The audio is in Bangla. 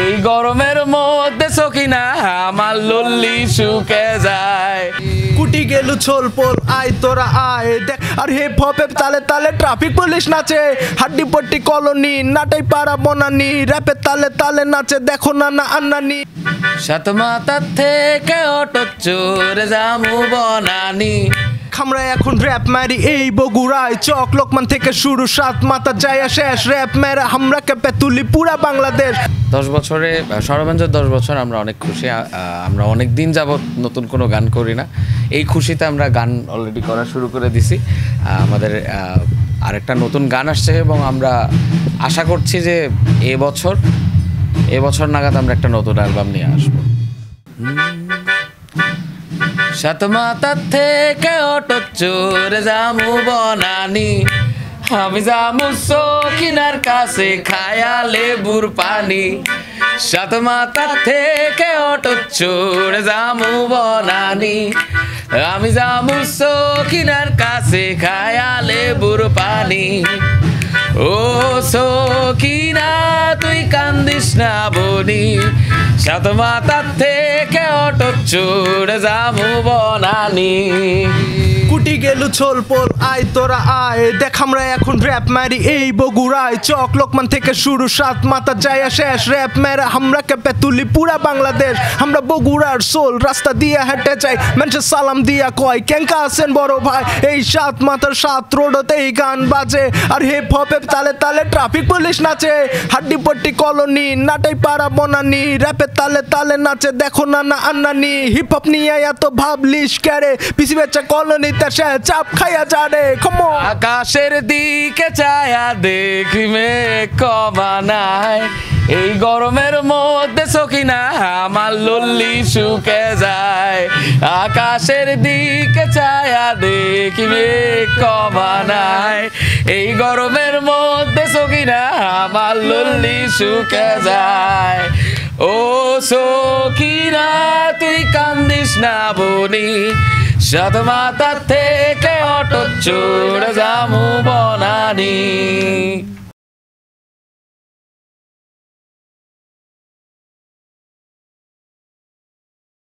এই গরমের মধ্যে সকিনা আমার লল্লি শুকে যায়। কুটি গেলু ছোল পোল আয় তোরা আয় দেখ আর হিপ হপে তালে তালে ট্রাফিক পুলিশ নাচে হাড্ডি পট্টি কলোনি নাটাই পাড়া বনানি র্যাপে তালে তালে নাচে দেখো না না আন্নানি সাত মাথা থেকে অটো চোরে জামু বনানি আমরা এখন র্যাপ মারি এই বগুড়ায় চক লোকমান থেকে শুরু সাত মাথা যায় শেষ র্যাপ মেরা আমরা কেঁপে তুলি পুরা বাংলাদেশ। 10 বছরে সরবেঞ্জের 10 বছর আমরা অনেক খুশি। আমরা অনেক দিন যাবত নতুন কোনো গান করি না, এই খুশিতে আমরা গান অলরেডি করা শুরু করে দিছি। আমাদের আরেকটা নতুন গান আসছে এবং আমরা আশা করছি যে এবছর নাগাদ আমরা একটা নতুন অ্যালবাম নিয়ে আসবো। সাত মাথা থেকে অটো চোরে জামু বনানি আমি জামু সকিনার কাছে খায়া লেবুর পানি। সাত মাথা থেকে অটো চোরে জামু বনানি আমি জামু সকিনার কাছে খায়া লেবুর পানি। ও সকিনা তুই কান্দিস না বনি সাত মাথা থেকে অটো চোরে জামু বনানি। কুটি গেলু ছোল পোল আয় তোরা আয় দেখ আমরা এখন র্যাপ মারি এই বগুড়ায় চক লোকমান থেকে শুরু সাত মাথা যায় শেষ র্যাপ মেরা আমরা কেঁপে তুলি পুরা বাংলাদেশ। আমরা বগুড়ার সোল রাস্তা দিয়ে হেঁটে যাই মানুষের সালাম দিয়া কয় কেঙ্কা আছেন বড় ভাই এই সাত মাথার সাত রোডতে এই গান বাজে আর হিপ হপে তালে তালে ট্রাফিক পুলিশ নাচে হাড্ডি পট্টি কলোনি নাটাই পাড়া বনানি র্যাপে তালে তালে নাচে দেখো না না আন্নানি হিপ হপ নিয়ে এত ভাবলিস ক্যারে পিসি বেচা কলোনিতে সে চাপ খাইয়া যারে খমো আকাশের দিকে চায়া দেখি মেঘ কমানায় এই গরমের মধ্যে সকিনা আমার লল্লি শুকে যায়। আকাশের দিকে চায়া দেখি মেঘ কমানায় এই গরমের মধ্যে সকিনা আমার লল্লি শুকে যায়। ও সকিনা তুই কান্দিস না বনি সাত মাথা থেকে অটো চোরে জামু বনানি।